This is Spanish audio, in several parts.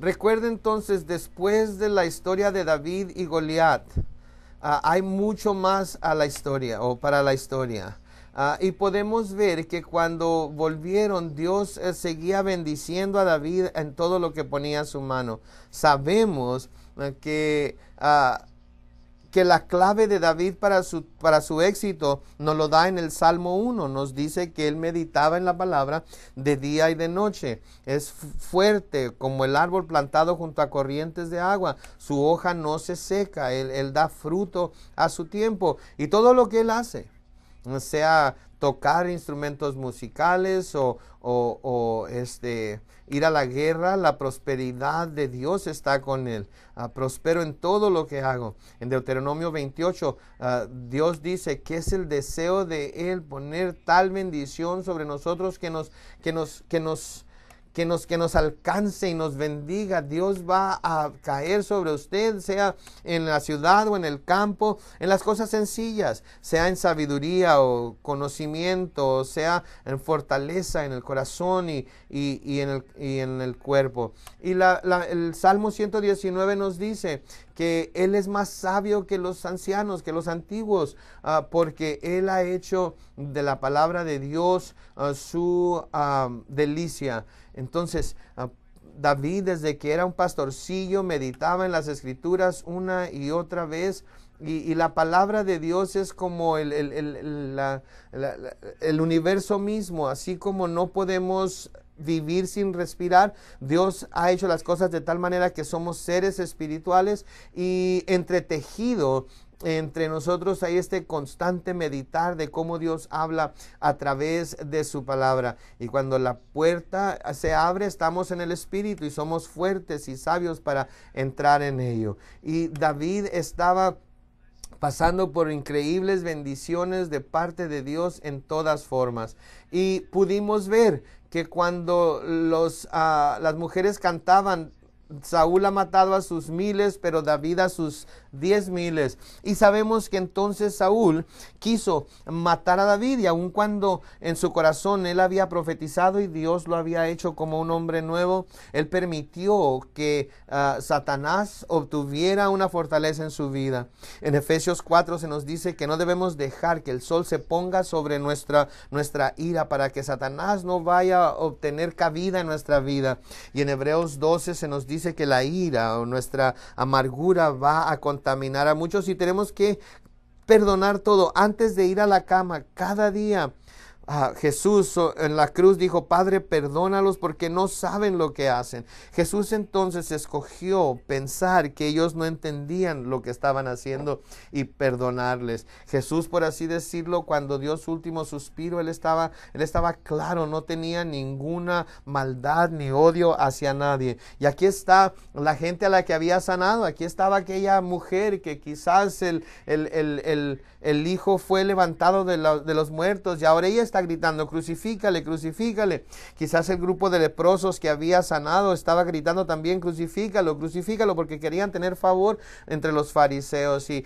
Recuerda entonces, después de la historia de David y Goliat, hay mucho más a la historia o para la historia. Y podemos ver que cuando volvieron, Dios seguía bendiciendo a David en todo lo que ponía a su mano. Sabemos que la clave de David para su éxito nos lo da en el Salmo 1. Nos dice que él meditaba en la palabra de día y de noche. Es fuerte como el árbol plantado junto a corrientes de agua. Su hoja no se seca. Él da fruto a su tiempo. Y todo lo que él hace, sea tocar instrumentos musicales o ir a la guerra, la prosperidad de Dios está con él. Prospero en todo lo que hago. En Deuteronomio 28, Dios dice que es el deseo de él poner tal bendición sobre nosotros que nos alcance y nos bendiga. Dios va a caer sobre usted, sea en la ciudad o en el campo, en las cosas sencillas, sea en sabiduría o conocimiento, sea en fortaleza, en el corazón y en el cuerpo. Y el Salmo 119 nos dice que Él es más sabio que los ancianos, que los antiguos, porque Él ha hecho de la palabra de Dios su delicia. Entonces, David, desde que era un pastorcillo, meditaba en las Escrituras una y otra vez. Y la palabra de Dios es como el universo mismo. Así como no podemos vivir sin respirar, Dios ha hecho las cosas de tal manera que somos seres espirituales, y entretejido entre nosotros hay este constante meditar de cómo Dios habla a través de su palabra. Y cuando la puerta se abre, estamos en el Espíritu y somos fuertes y sabios para entrar en ello. Y David estaba pasando por increíbles bendiciones de parte de Dios en todas formas. Y pudimos ver que cuando las mujeres cantaban, Saúl ha matado a sus miles, pero David a sus 10,000. Y sabemos que entonces Saúl quiso matar a David, y aun cuando en su corazón él había profetizado y Dios lo había hecho como un hombre nuevo, él permitió que Satanás obtuviera una fortaleza en su vida. En Efesios 4 se nos dice que no debemos dejar que el sol se ponga sobre nuestra ira, para que Satanás no vaya a obtener cabida en nuestra vida. Y en Hebreos 12 se nos dice que la ira o nuestra amargura va a contaminar a muchos, y tenemos que perdonar todo antes de ir a la cama cada día. Jesús en la cruz dijo: Padre, perdónalos porque no saben lo que hacen. Jesús entonces escogió pensar que ellos no entendían lo que estaban haciendo y perdonarles. Jesús, por así decirlo, cuando dio su último suspiro, él estaba claro, no tenía ninguna maldad ni odio hacia nadie. Y aquí está la gente a la que había sanado. Aquí estaba aquella mujer que quizás el hijo fue levantado de los muertos, y ahora ella está gritando: crucifícale, crucifícale. Quizás el grupo de leprosos que había sanado estaba gritando también: crucifícalo, crucifícalo, porque querían tener favor entre los fariseos. Y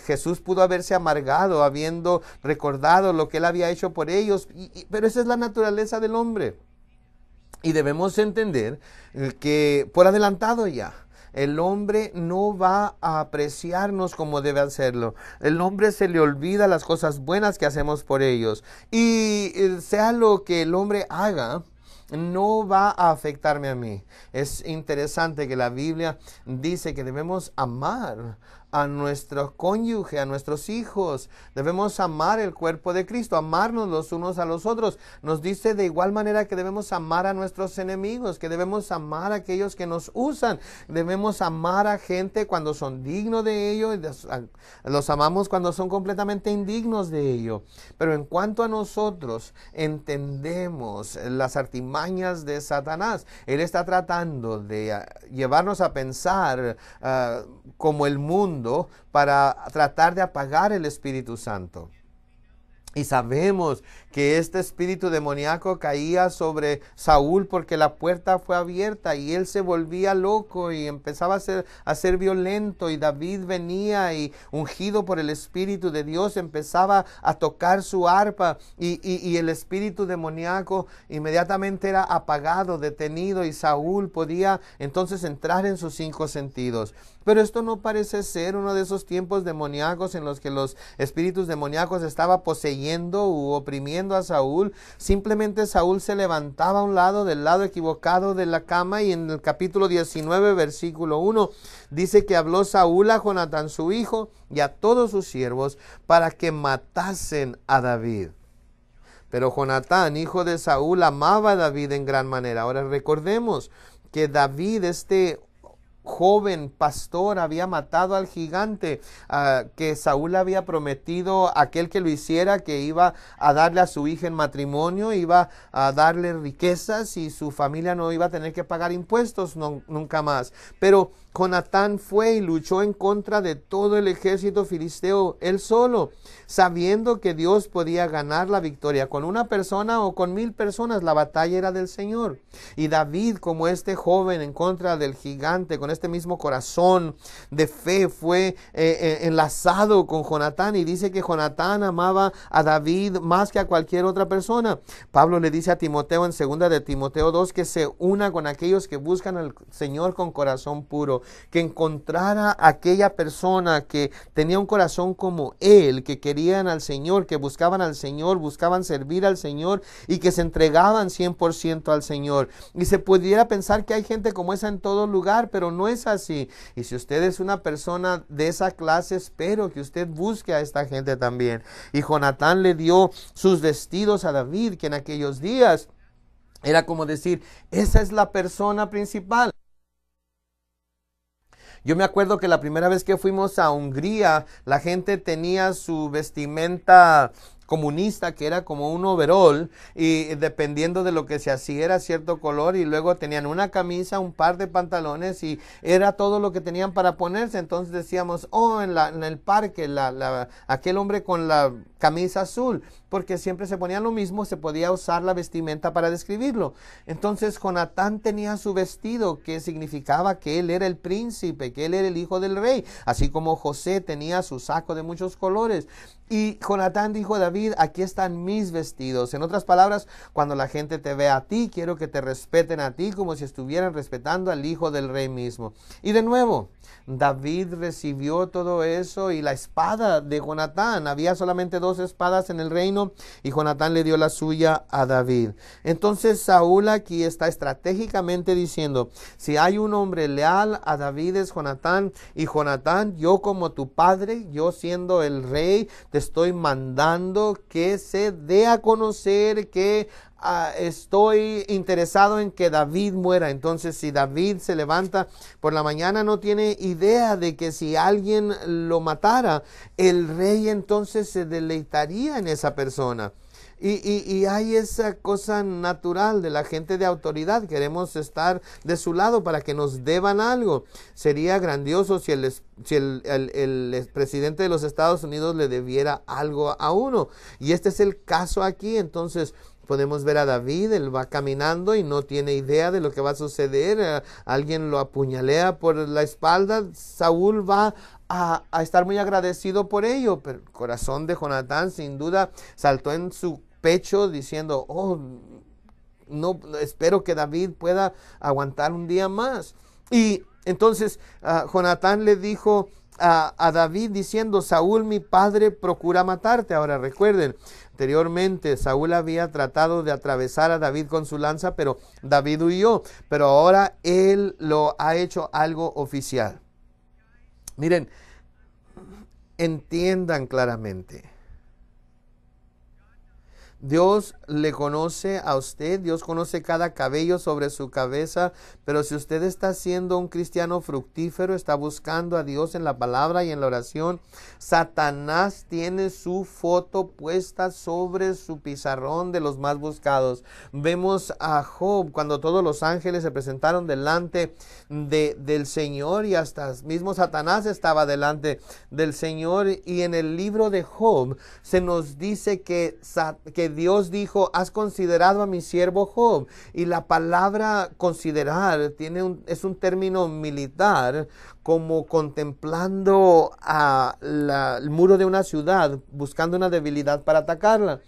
Jesús pudo haberse amargado habiendo recordado lo que él había hecho por ellos, pero esa es la naturaleza del hombre. Y debemos entender que por adelantado ya, el hombre no va a apreciarnos como debe hacerlo. El hombre se le olvida las cosas buenas que hacemos por ellos. Y sea lo que el hombre haga, no va a afectarme a mí. Es interesante que la Biblia dice que debemos amar a nuestro cónyuge, a nuestros hijos. Debemos amar el cuerpo de Cristo, amarnos los unos a los otros. Nos dice de igual manera que debemos amar a nuestros enemigos, que debemos amar a aquellos que nos usan. Debemos amar a gente cuando son dignos de ello, y los amamos cuando son completamente indignos de ello. Pero en cuanto a nosotros, entendemos las artimañas de Satanás. Él está tratando de llevarnos a pensar como el mundo, para tratar de apagar el Espíritu Santo. Y sabemos que este espíritu demoníaco caía sobre Saúl porque la puerta fue abierta y él se volvía loco y empezaba a ser violento, y David venía y ungido por el Espíritu de Dios empezaba a tocar su arpa y el espíritu demoníaco inmediatamente era apagado, detenido, y Saúl podía entonces entrar en sus 5 sentidos. Pero esto no parece ser uno de esos tiempos demoníacos en los que los espíritus demoníacos estaban poseyendo u oprimiendo a Saúl. Simplemente Saúl se levantaba a un lado, del lado equivocado de la cama, y en el capítulo 19, versículo 1, dice que habló Saúl a Jonatán su hijo y a todos sus siervos para que matasen a David. Pero Jonatán, hijo de Saúl, amaba a David en gran manera. Ahora recordemos que David, este joven pastor, había matado al gigante que Saúl había prometido a aquel que lo hiciera, que iba a darle a su hija en matrimonio, iba a darle riquezas y su familia no iba a tener que pagar impuestos nunca más. Pero Jonatán fue y luchó en contra de todo el ejército filisteo él solo, sabiendo que Dios podía ganar la victoria con una persona o con 1000 personas. La batalla era del Señor. Y David, como este joven en contra del gigante, con este mismo corazón de fe, fue enlazado con Jonatán, y dice que Jonatán amaba a David más que a cualquier otra persona. Pablo le dice a Timoteo en 2 de Timoteo 2 que se una con aquellos que buscan al Señor con corazón puro, que encontrara aquella persona que tenía un corazón como él, que querían al Señor, que buscaban al Señor, buscaban servir al Señor y que se entregaban 100% al Señor. Y se pudiera pensar que hay gente como esa en todo lugar, pero no es así. Y si usted es una persona de esa clase, espero que usted busque a esta gente también. Y Jonatán le dio sus vestidos a David, que en aquellos días era como decir, esa es la persona principal. Yo me acuerdo que la primera vez que fuimos a Hungría, la gente tenía su vestimenta comunista, que era como un overol, y dependiendo de lo que se hacía era cierto color, y luego tenían una camisa, un par de pantalones, y era todo lo que tenían para ponerse. Entonces decíamos, oh, en el parque, aquel hombre con la camisa azul, porque siempre se ponía lo mismo, se podía usar la vestimenta para describirlo. Entonces Jonatán tenía su vestido, que significaba que él era el príncipe, que él era el hijo del rey, así como José tenía su saco de muchos colores. Y Jonatán dijo a David, aquí están mis vestidos. En otras palabras, cuando la gente te ve a ti, quiero que te respeten a ti como si estuvieran respetando al hijo del rey mismo. Y de nuevo, David recibió todo eso y la espada de Jonatán. Había solamente 2 espadas en el reino y Jonatán le dio la suya a David. Entonces Saúl aquí está estratégicamente diciendo, si hay un hombre leal a David es Jonatán, y Jonatán, yo como tu padre, yo siendo el rey, te estoy mandando que se dé a conocer que estoy interesado en que David muera. Entonces, si David se levanta por la mañana, no tiene idea de que si alguien lo matara, el rey entonces se deleitaría en esa persona. Y hay esa cosa natural de la gente de autoridad. Queremos estar de su lado para que nos deban algo. Sería grandioso si el presidente de los Estados Unidos le debiera algo a uno. Y este es el caso aquí. Entonces podemos ver a David, él va caminando y no tiene idea de lo que va a suceder. Alguien lo apuñalea por la espalda. Saúl va a estar muy agradecido por ello, pero el corazón de Jonatán sin duda saltó en su pecho diciendo, oh, no, espero que David pueda aguantar un día más. Y entonces Jonatán le dijo a David diciendo, Saúl mi padre procura matarte. Ahora recuerden, anteriormente Saúl había tratado de atravesar a David con su lanza, pero David huyó, pero ahora él lo ha hecho algo oficial. Miren, entiendan claramente. Dios le conoce a usted, Dios conoce cada cabello sobre su cabeza, pero si usted está siendo un cristiano fructífero, está buscando a Dios en la palabra y en la oración, Satanás tiene su foto puesta sobre su pizarrón de los más buscados. Vemos a Job cuando todos los ángeles se presentaron delante del Señor y hasta mismo Satanás estaba delante del Señor, y en el libro de Job se nos dice que Dios dijo: has considerado a mi siervo Job. Y la palabra considerar es un término militar, como contemplando el muro de una ciudad, buscando una debilidad para atacarla.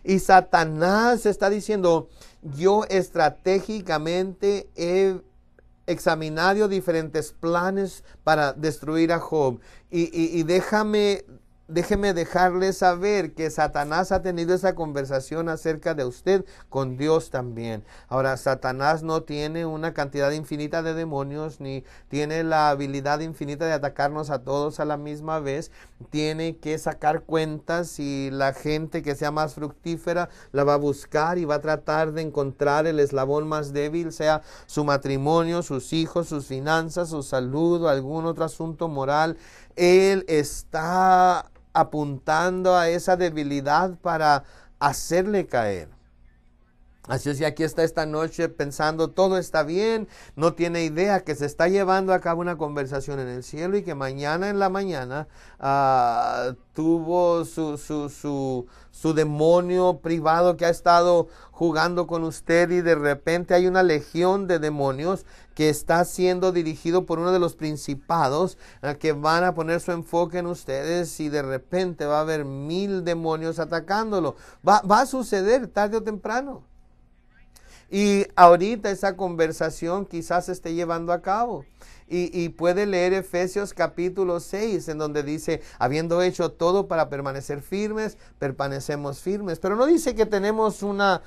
Y Satanás está diciendo: yo estratégicamente he examinado diferentes planes para destruir a Job. Y déjeme dejarle saber que Satanás ha tenido esa conversación acerca de usted con Dios también. Ahora, Satanás no tiene una cantidad infinita de demonios, ni tiene la habilidad infinita de atacarnos a todos a la misma vez. Tiene que sacar cuentas, y la gente que sea más fructífera la va a buscar y va a tratar de encontrar el eslabón más débil, sea su matrimonio, sus hijos, sus finanzas, su salud o algún otro asunto moral. Él está apuntando a esa debilidad para hacerle caer. Así es que aquí está esta noche pensando todo está bien, no tiene idea que se está llevando a cabo una conversación en el cielo, y que mañana en la mañana tuvo su demonio privado que ha estado jugando con usted, y de repente hay una legión de demonios que está siendo dirigido por uno de los principados que van a poner su enfoque en ustedes, y de repente va a haber 1000 demonios atacándolo. Va a suceder tarde o temprano. Y ahorita esa conversación quizás se esté llevando a cabo. Y puede leer Efesios capítulo 6, en donde dice: habiendo hecho todo para permanecer firmes, permanecemos firmes. Pero no dice que tenemos una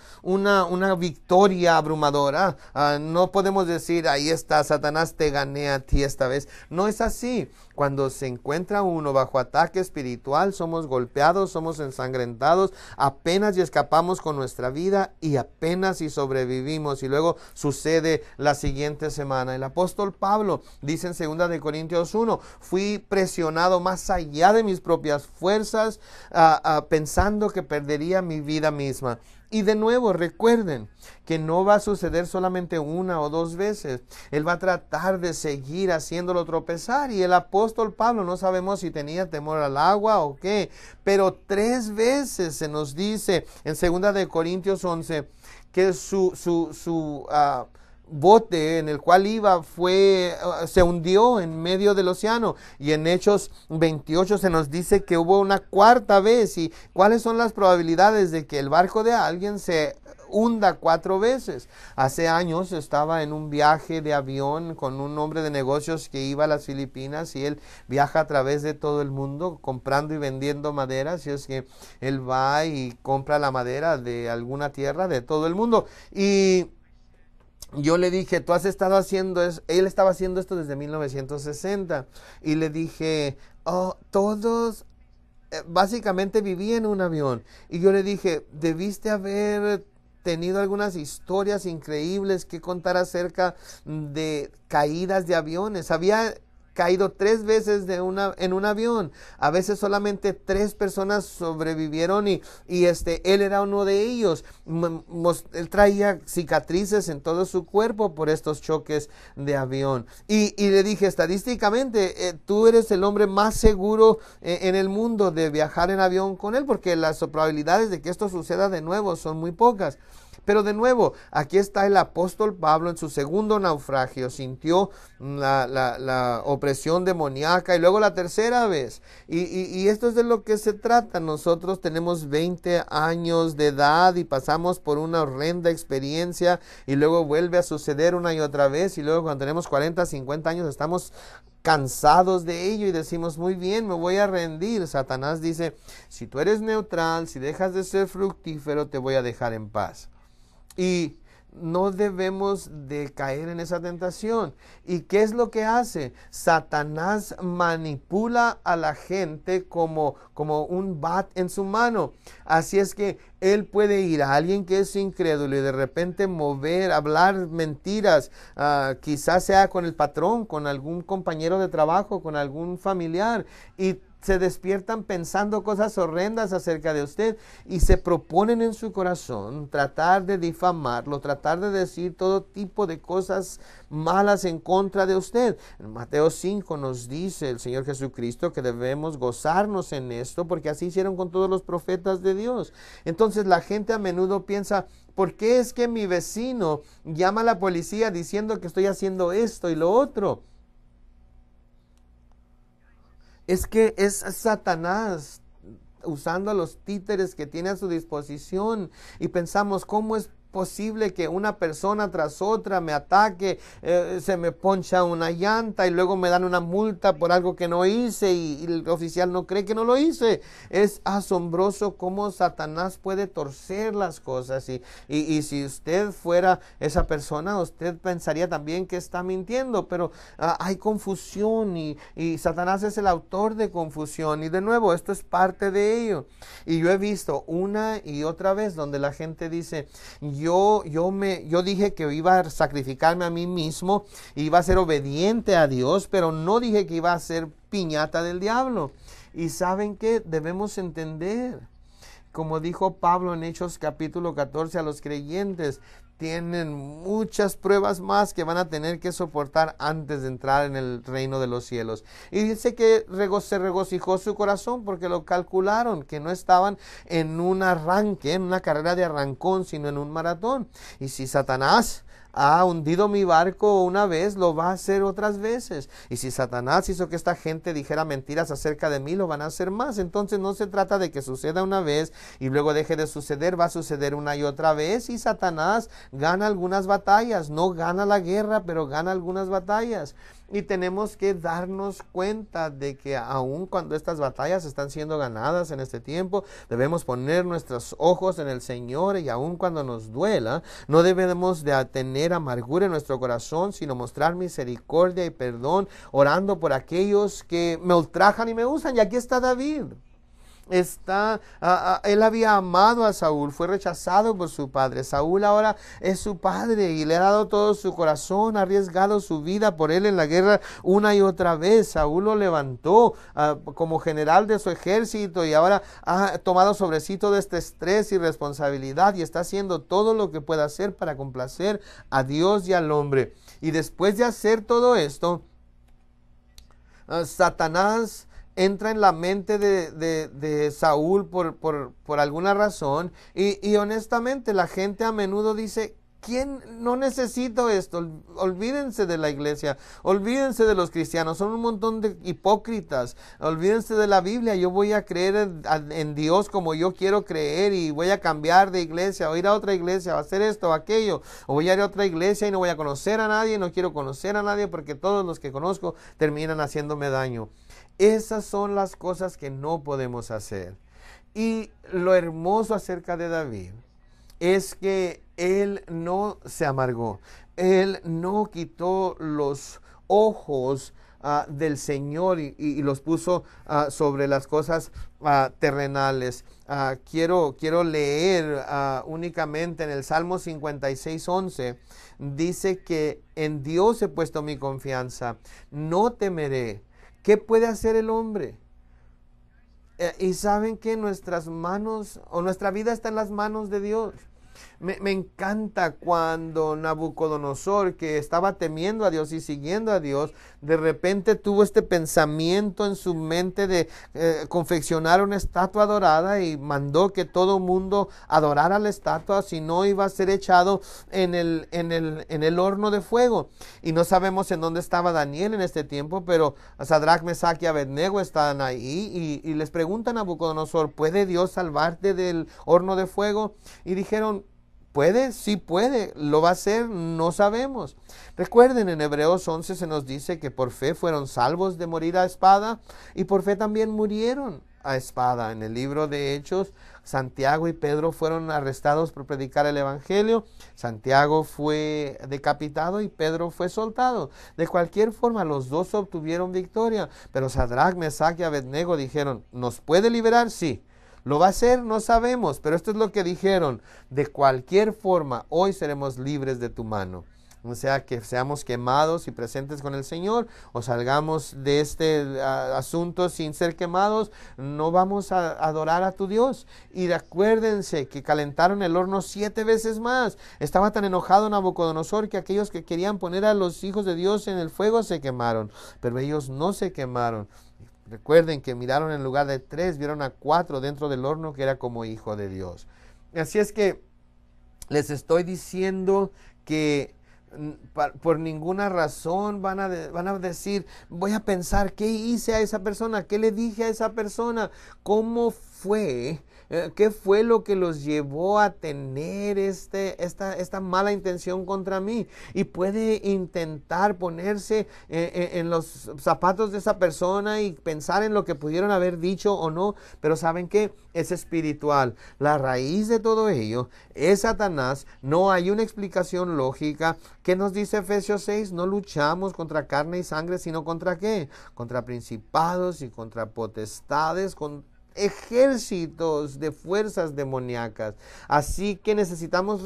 victoria abrumadora. No podemos decir: ahí está, Satanás, te gané a ti esta vez. No es así. Cuando se encuentra uno bajo ataque espiritual, somos golpeados, somos ensangrentados, apenas y escapamos con nuestra vida, y apenas y sobrevivimos. Y luego sucede la siguiente semana. El apóstol Pablo dice en 2 de Corintios 1: fui presionado más allá de mis propias fuerzas, pensando que perdería mi vida misma. Y de nuevo, recuerden que no va a suceder solamente una o dos veces. Él va a tratar de seguir haciéndolo tropezar. Y el apóstol Pablo, no sabemos si tenía temor al agua o qué, pero 3 veces se nos dice en 2 de Corintios 11 que su bote en el cual iba se hundió en medio del océano. Y en Hechos 28 se nos dice que hubo una 4ª vez. ¿Y cuáles son las probabilidades de que el barco de alguien se hunda 4 veces? Hace años estaba en un viaje de avión con un hombre de negocios que iba a las Filipinas, y él viaja a través de todo el mundo comprando y vendiendo madera. Así es que él va y compra la madera de alguna tierra de todo el mundo. Y yo le dije: tú has estado haciendo eso. Él estaba haciendo esto desde 1960. Y le dije: todos básicamente vivían en un avión. Y yo le dije: debiste haber tenido algunas historias increíbles que contar acerca de caídas de aviones. Había caído 3 veces en un avión. A veces solamente 3 personas sobrevivieron, y él era uno de ellos. Él traía cicatrices en todo su cuerpo por estos choques de avión. Y le dije: estadísticamente, tú eres el hombre más seguro en el mundo de viajar en avión con él, porque las probabilidades de que esto suceda de nuevo son muy pocas. Pero de nuevo, aquí está el apóstol Pablo en su segundo naufragio. Sintió la opresión demoníaca, y luego la 3ª vez. Y esto es de lo que se trata. Nosotros tenemos 20 años de edad y pasamos por una horrenda experiencia, y luego vuelve a suceder una y otra vez. Y luego cuando tenemos 40, 50 años estamos cansados de ello y decimos: muy bien, me voy a rendir. Satanás dice: si tú eres neutral, si dejas de ser fructífero, te voy a dejar en paz. Y no debemos de caer en esa tentación. ¿Y qué es lo que hace? Satanás manipula a la gente como un bat en su mano. Así es que él puede ir a alguien que es incrédulo y de repente hablar mentiras, quizás sea con el patrón, con algún compañero de trabajo, con algún familiar, y se despiertan pensando cosas horrendas acerca de usted y se proponen en su corazón tratar de difamarlo, tratar de decir todo tipo de cosas malas en contra de usted. En Mateo 5 nos dice el Señor Jesucristo que debemos gozarnos en esto, porque así hicieron con todos los profetas de Dios. Entonces la gente a menudo piensa, ¿por qué es que mi vecino llama a la policía diciendo que estoy haciendo esto y lo otro? Es que es Satanás usando a los títeres que tiene a su disposición, y pensamos, ¿cómo es posible que una persona tras otra me ataque, se me poncha una llanta y luego me dan una multa por algo que no hice y el oficial no cree que no lo hice? Es asombroso cómo Satanás puede torcer las cosas, y si usted fuera esa persona, usted pensaría también que está mintiendo, pero hay confusión y Satanás es el autor de confusión, y de nuevo esto es parte de ello. Y yo he visto una y otra vez donde la gente dice, yo dije que iba a sacrificarme a mí mismo, iba a ser obediente a Dios, pero no dije que iba a ser piñata del diablo. Y ¿saben qué? Debemos entender, como dijo Pablo en Hechos capítulo 14 a los creyentes, tienen muchas pruebas más que van a tener que soportar antes de entrar en el reino de los cielos. Y dice que se regocijó su corazón porque lo calcularon, que no estaban en un arranque, en una carrera de arrancón, sino en un maratón. Y si Satanás ha hundido mi barco una vez, lo va a hacer otras veces. Y si Satanás hizo que esta gente dijera mentiras acerca de mí, lo van a hacer más. Entonces no se trata de que suceda una vez y luego deje de suceder, va a suceder una y otra vez, y Satanás gana algunas batallas, no gana la guerra, pero gana algunas batallas. Y tenemos que darnos cuenta de que aun cuando estas batallas están siendo ganadas en este tiempo, debemos poner nuestros ojos en el Señor, y aun cuando nos duela, no debemos de tener amargura en nuestro corazón, sino mostrar misericordia y perdón, orando por aquellos que me ultrajan y me usan. Y aquí está David. Él había amado a Saúl, fue rechazado por su padre. Saúl ahora es su padre y le ha dado todo su corazón, ha arriesgado su vida por él en la guerra una y otra vez. Saúl lo levantó como general de su ejército, y ahora ha tomado sobre sí todo este estrés y responsabilidad, y está haciendo todo lo que pueda hacer para complacer a Dios y al hombre. Y después de hacer todo esto, Satanás entra en la mente de Saúl por alguna razón, y honestamente la gente a menudo dice, ¿quién no necesito esto? Olvídense de la iglesia, olvídense de los cristianos, son un montón de hipócritas, olvídense de la Biblia, yo voy a creer en Dios como yo quiero creer, y voy a cambiar de iglesia, o ir a otra iglesia, o hacer esto o aquello, o voy a ir a otra iglesia y no voy a conocer a nadie, no quiero conocer a nadie porque todos los que conozco terminan haciéndome daño. Esas son las cosas que no podemos hacer. Y lo hermoso acerca de David es que él no se amargó, él no quitó los ojos del Señor y los puso sobre las cosas terrenales. Quiero leer únicamente en el Salmo 56:11, dice que en Dios he puesto mi confianza, no temeré. ¿Qué puede hacer el hombre? Y saben que nuestras manos, o nuestra vida está en las manos de Dios. Me encanta cuando Nabucodonosor, que estaba temiendo a Dios y siguiendo a Dios, de repente tuvo este pensamiento en su mente de confeccionar una estatua dorada, y mandó que todo mundo adorara la estatua, si no iba a ser echado en el horno de fuego. Y no sabemos en dónde estaba Daniel en este tiempo, pero Sadrach, Mesach y Abednego están ahí, y les preguntan a Nabucodonosor, ¿puede Dios salvarte del horno de fuego? Y dijeron, ¿puede? Sí puede. ¿Lo va a hacer? No sabemos. Recuerden, en Hebreos 11 se nos dice que por fe fueron salvos de morir a espada, y por fe también murieron. a espada. En el libro de Hechos, Santiago y Pedro fueron arrestados por predicar el evangelio. Santiago fue decapitado y Pedro fue soltado. De cualquier forma, los dos obtuvieron victoria. Pero Sadrach, Mesach y Abednego dijeron, ¿nos puede liberar? Sí. ¿Lo va a hacer? No sabemos. Pero esto es lo que dijeron. De cualquier forma, hoy seremos libres de tu mano. O sea, que seamos quemados y presentes con el Señor, o salgamos de este asunto sin ser quemados, no vamos a adorar a tu Dios. Y acuérdense que calentaron el horno 7 veces más. Estaba tan enojado Nabucodonosor que aquellos que querían poner a los hijos de Dios en el fuego se quemaron, pero ellos no se quemaron. Recuerden que miraron en lugar de 3, vieron a 4 dentro del horno que era como hijo de Dios. Así es que les estoy diciendo que por ninguna razón van a decir, voy a pensar qué hice a esa persona, qué le dije a esa persona, cómo fue, qué fue lo que los llevó a tener esta mala intención contra mí. Y puede intentar ponerse en los zapatos de esa persona y pensar en lo que pudieron haber dicho o no, pero ¿saben qué? Es espiritual. La raíz de todo ello es Satanás. No hay una explicación lógica. ¿Qué nos dice Efesios 6? No luchamos contra carne y sangre, sino contra ¿qué? Contra principados y contra potestades, con ejércitos de fuerzas demoníacas. Así que necesitamos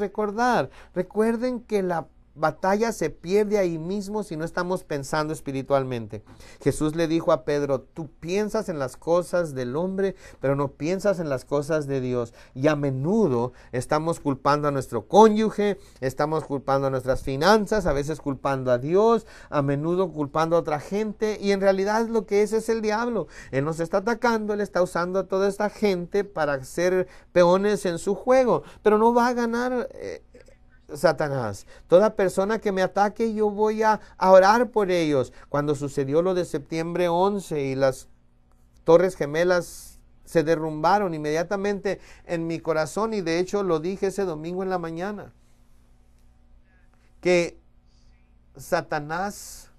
recuerden que la batalla se pierde ahí mismo si no estamos pensando espiritualmente. Jesús le dijo a Pedro, tú piensas en las cosas del hombre, pero no piensas en las cosas de Dios. Y a menudo estamos culpando a nuestro cónyuge, estamos culpando a nuestras finanzas, a veces culpando a Dios, a menudo culpando a otra gente, y en realidad lo que es el diablo. Él nos está atacando, él está usando a toda esta gente para ser peones en su juego, pero no va a ganar Satanás. Toda persona que me ataque, yo voy a orar por ellos. Cuando sucedió lo de septiembre 11 y las Torres Gemelas se derrumbaron, inmediatamente en mi corazón, y de hecho lo dije ese domingo en la mañana, que Satanás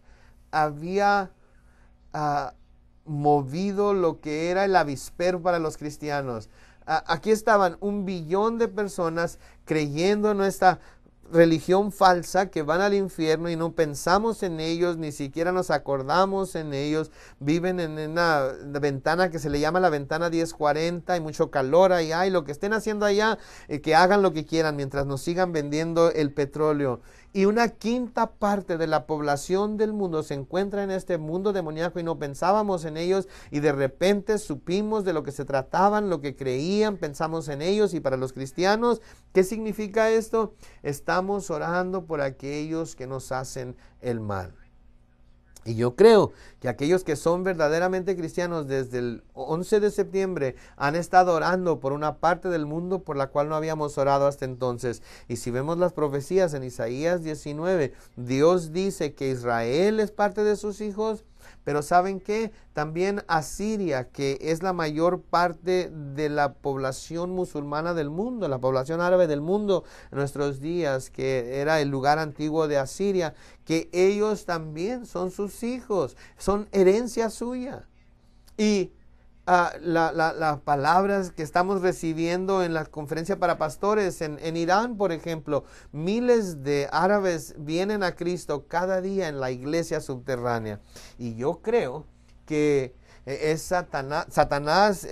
había movido lo que era el avispero para los cristianos. Aquí estaban 1 billón de personas creyendo en esta religión falsa, que van al infierno y no pensamos en ellos, ni siquiera nos acordamos en ellos. Viven en una ventana que se le llama la ventana 1040, hay mucho calor allá, y lo que estén haciendo allá, que hagan lo que quieran mientras nos sigan vendiendo el petróleo. Y 1/5 parte de la población del mundo se encuentra en este mundo demoníaco y no pensábamos en ellos, y de repente supimos de lo que se trataban, lo que creían, pensamos en ellos. Y para los cristianos, ¿qué significa esto? Estamos orando por aquellos que nos hacen el mal. Y yo creo que aquellos que son verdaderamente cristianos desde el 11 de septiembre han estado orando por una parte del mundo por la cual no habíamos orado hasta entonces. Y si vemos las profecías en Isaías 19, Dios dice que Israel es parte de sus hijos, pero ¿saben qué? También Asiria, que es la mayor parte de la población musulmana del mundo, la población árabe del mundo en nuestros días, que era el lugar antiguo de Asiria, que ellos también son sus hijos, son herencia suya. Y las palabras que estamos recibiendo en la conferencia para pastores en Irán, por ejemplo, miles de árabes vienen a Cristo cada día en la iglesia subterránea. Y yo creo que es Satanás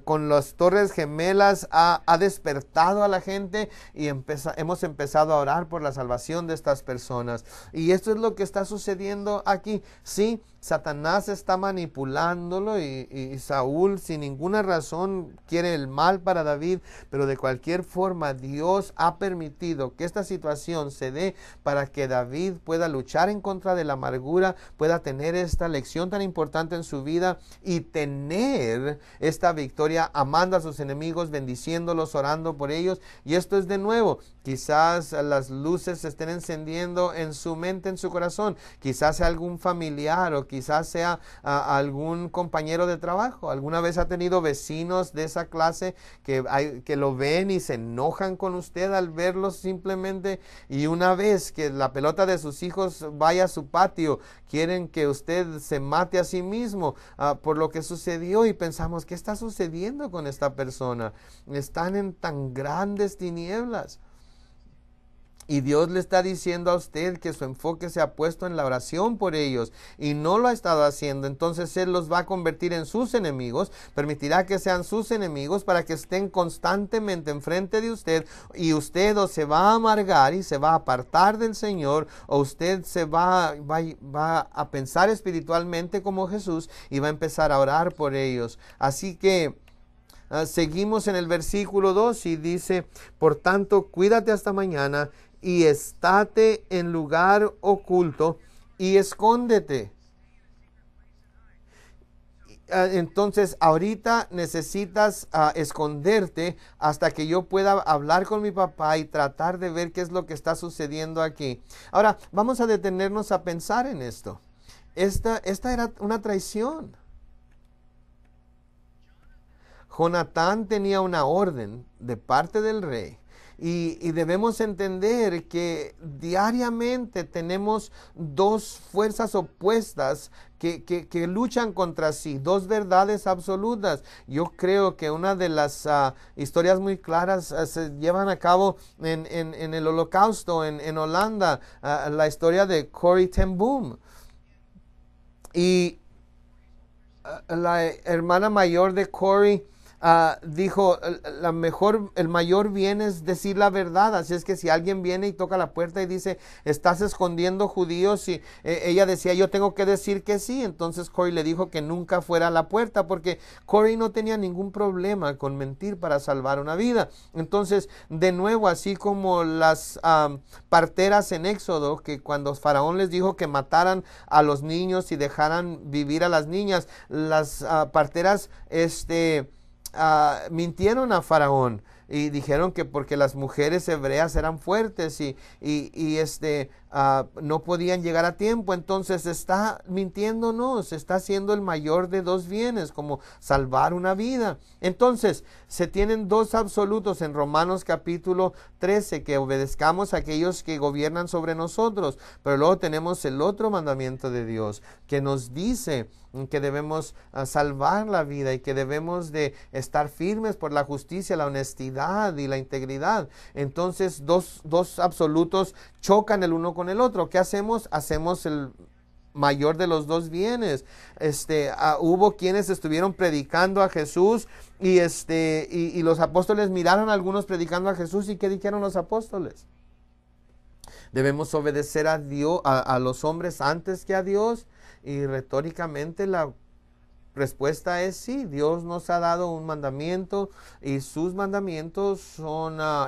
con las Torres Gemelas ha despertado a la gente, y hemos empezado a orar por la salvación de estas personas. Y esto es lo que está sucediendo aquí. Sí, Satanás está manipulándolo, y Saúl sin ninguna razón quiere el mal para David, pero de cualquier forma Dios ha permitido que esta situación se dé para que David pueda luchar en contra de la amargura, pueda tener esta lección tan importante en su vida y tener esta victoria amando a sus enemigos, bendiciéndolos, orando por ellos. Y esto es de nuevo, Quizás las luces se estén encendiendo en su mente, en su corazón. Quizás sea algún familiar o quizás sea algún compañero de trabajo. ¿Alguna vez ha tenido vecinos de esa clase que lo ven y se enojan con usted al verlos simplemente? Y una vez que la pelota de sus hijos vaya a su patio, quieren que usted se mate a sí mismo por lo que sucedió, y pensamos, ¿qué está sucediendo con esta persona? Están en tan grandes tinieblas. Y Dios le está diciendo a usted que su enfoque se ha puesto en la oración por ellos y no lo ha estado haciendo. Entonces Él los va a convertir en sus enemigos, permitirá que sean sus enemigos para que estén constantemente enfrente de usted, y usted o se va a amargar y se va a apartar del Señor, o usted se va a pensar espiritualmente como Jesús y va a empezar a orar por ellos. Así que seguimos en el versículo 2 y dice: por tanto, cuídate hasta mañana y estate en lugar oculto y escóndete. Entonces, ahorita necesitas esconderte hasta que yo pueda hablar con mi papá y tratar de ver qué es lo que está sucediendo aquí. Ahora, vamos a detenernos a pensar en esto. Esta era una traición. Jonatán tenía una orden de parte del rey, y debemos entender que diariamente tenemos dos fuerzas opuestas que luchan contra sí, dos verdades absolutas. Yo creo que una de las historias muy claras se llevan a cabo en el Holocausto en Holanda, la historia de Corrie ten Boom. Y la hermana mayor de Corrie dijo: el mayor bien es decir la verdad. Así es que si alguien viene y toca la puerta y dice: estás escondiendo judíos, y ella decía: yo tengo que decir que sí. Entonces Corrie le dijo que nunca fuera a la puerta, porque Corrie no tenía ningún problema con mentir para salvar una vida. Entonces, de nuevo, así como las parteras en Éxodo, que cuando Faraón les dijo que mataran a los niños y dejaran vivir a las niñas, las parteras mintieron a Faraón y dijeron que porque las mujeres hebreas eran fuertes y no podían llegar a tiempo. Entonces está mintiéndonos, está haciendo el mayor de dos bienes, como salvar una vida. Entonces se tienen dos absolutos en Romanos capítulo 13, que obedezcamos a aquellos que gobiernan sobre nosotros, pero luego tenemos el otro mandamiento de Dios que nos dice que debemos salvar la vida y que debemos de estar firmes por la justicia, la honestidad y la integridad. Entonces dos absolutos chocan el uno con el otro. ¿Qué hacemos? Hacemos el mayor de los dos bienes. Hubo quienes estuvieron predicando a Jesús y los apóstoles miraron a algunos predicando a Jesús, y ¿qué dijeron los apóstoles? Debemos obedecer a Dios, a los hombres antes que a Dios. Y retóricamente la respuesta es sí. Dios nos ha dado un mandamiento y sus mandamientos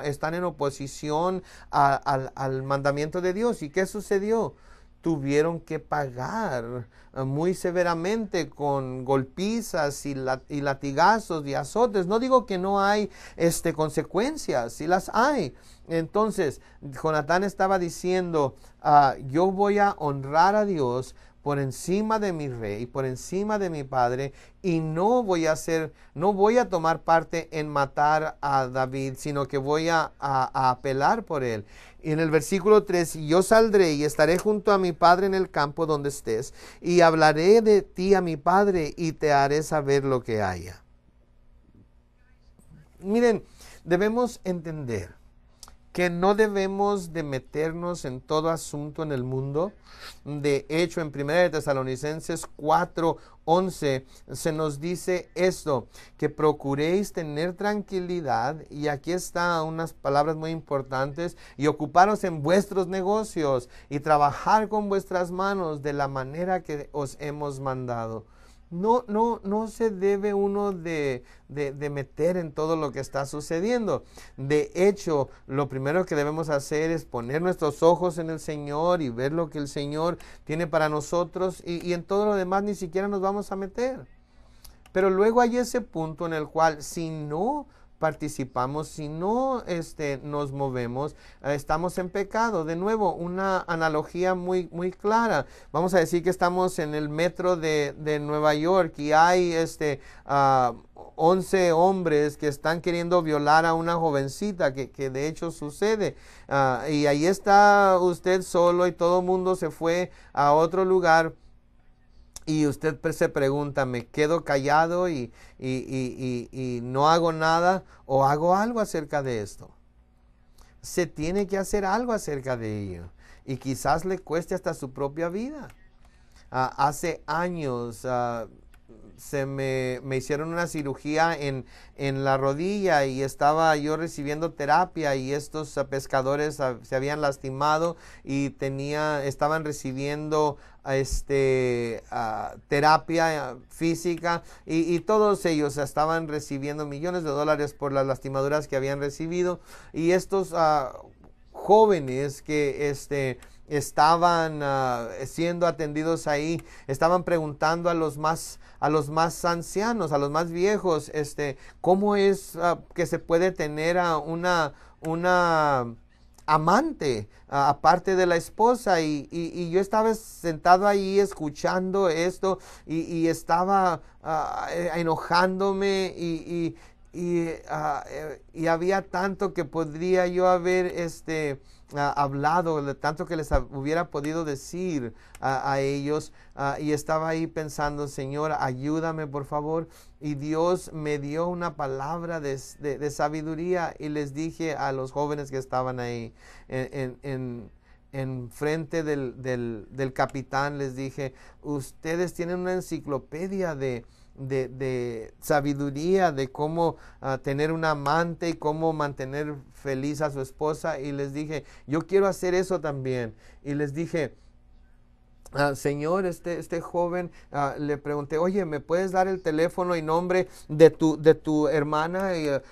están en oposición al mandamiento de Dios. ¿Y qué sucedió? Tuvieron que pagar muy severamente con golpizas y latigazos y azotes. No digo que no hay consecuencias, sí las hay. Entonces Jonatán estaba diciendo: yo voy a honrar a Dios por encima de mi rey, por encima de mi padre, y no voy a tomar parte en matar a David, sino que voy a apelar por él. Y en el versículo 3, yo saldré y estaré junto a mi padre en el campo donde estés, y hablaré de ti a mi padre y te haré saber lo que haya. Miren, debemos entender que no debemos de meternos en todo asunto en el mundo. De hecho, en 1 Tesalonicenses 4:11 se nos dice esto: que procuréis tener tranquilidad, y aquí están unas palabras muy importantes: y ocuparos en vuestros negocios y trabajar con vuestras manos de la manera que os hemos mandado. No se debe uno de meter en todo lo que está sucediendo. De hecho, lo primero que debemos hacer es poner nuestros ojos en el Señor y ver lo que el Señor tiene para nosotros, y en todo lo demás ni siquiera nos vamos a meter. Pero luego hay ese punto en el cual, si no participamos, si no nos movemos, estamos en pecado. De nuevo, una analogía muy, muy clara. Vamos a decir que estamos en el metro de Nueva York y hay 11 hombres que están queriendo violar a una jovencita, que de hecho sucede. Y ahí está usted solo y todo el mundo se fue a otro lugar. Y usted se pregunta, ¿me quedo callado y no hago nada o hago algo acerca de esto? Se tiene que hacer algo acerca de ello. Y quizás le cueste hasta su propia vida. Hace años me hicieron una cirugía en la rodilla y estaba yo recibiendo terapia y estos pescadores se habían lastimado y estaban recibiendo terapia física y todos ellos estaban recibiendo millones de dólares por las lastimaduras que habían recibido, y estos jóvenes que estaban siendo atendidos ahí, estaban preguntando a los más ancianos, a los más viejos, cómo es que se puede tener a una amante aparte de la esposa, y yo estaba sentado ahí escuchando esto y estaba enojándome y había tanto que podría yo haber hablado, de tanto que les hubiera podido decir a ellos, y estaba ahí pensando, Señor, ayúdame por favor. Y Dios me dio una palabra de sabiduría, y les dije a los jóvenes que estaban ahí en frente del capitán, les dije, ustedes tienen una enciclopedia de sabiduría de cómo tener un amante y cómo mantener feliz a su esposa, y les dije, yo quiero hacer eso también. Y les dije, Señor, este joven, le pregunté, oye, ¿me puedes dar el teléfono y nombre de tu hermana?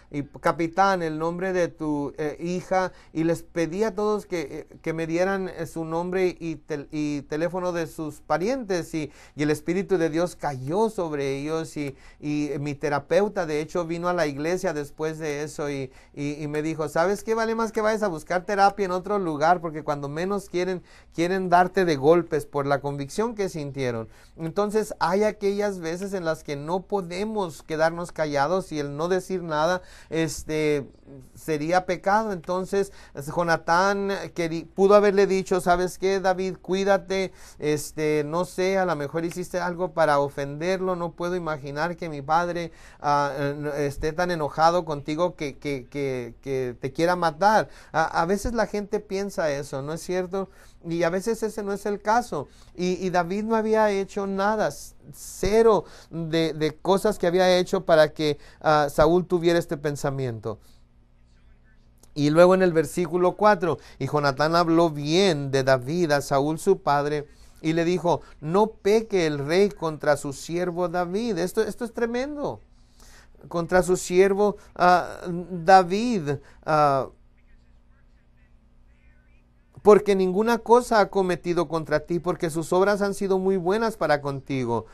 Y capitán, el nombre de tu hija. Y les pedí a todos que me dieran su nombre y teléfono de sus parientes. Y el Espíritu de Dios cayó sobre ellos. Y mi terapeuta, de hecho, vino a la iglesia después de eso y me dijo, ¿sabes qué? Vale más que vayas a buscar terapia en otro lugar, porque cuando menos quieren darte de golpes por la convicción que sintieron. Entonces hay aquellas veces en las que no podemos quedarnos callados, y el no decir nada sería pecado. Entonces Jonatán pudo haberle dicho, ¿sabes qué, David? Cuídate, no sé, a lo mejor hiciste algo para ofenderlo, no puedo imaginar que mi padre esté tan enojado contigo que te quiera matar. A veces la gente piensa eso, ¿no es cierto? Y a veces ese no es el caso. Y David no había hecho nada, cero de cosas que había hecho para que Saúl tuviera este pensamiento. Y luego en el versículo 4, y Jonatán habló bien de David a Saúl su padre, y le dijo, no peque el rey contra su siervo David. Esto es tremendo. Contra su siervo David, porque ninguna cosa ha cometido contra ti, porque sus obras han sido muy buenas para contigo.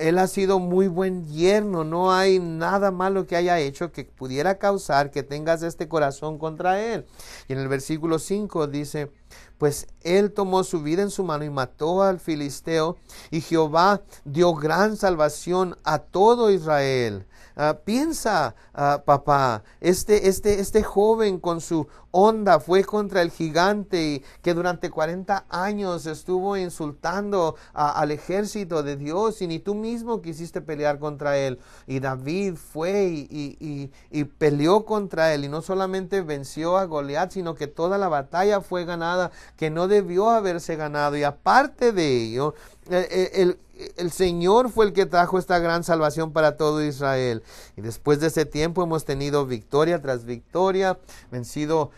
Él ha sido muy buen yerno, no hay nada malo que haya hecho que pudiera causar que tengas este corazón contra él. Y en el versículo 5 dice, pues él tomó su vida en su mano y mató al filisteo, y Jehová dio gran salvación a todo Israel. Piensa, papá, este joven con su onda fue contra el gigante que durante 40 años estuvo insultando al ejército de Dios, y ni tú mismo quisiste pelear contra él. Y David fue y peleó contra él, y no solamente venció a Goliat, sino que toda la batalla fue ganada, que no debió haberse ganado. Y aparte de ello, el Señor fue el que trajo esta gran salvación para todo Israel. Y después de ese tiempo hemos tenido victoria tras victoria, vencido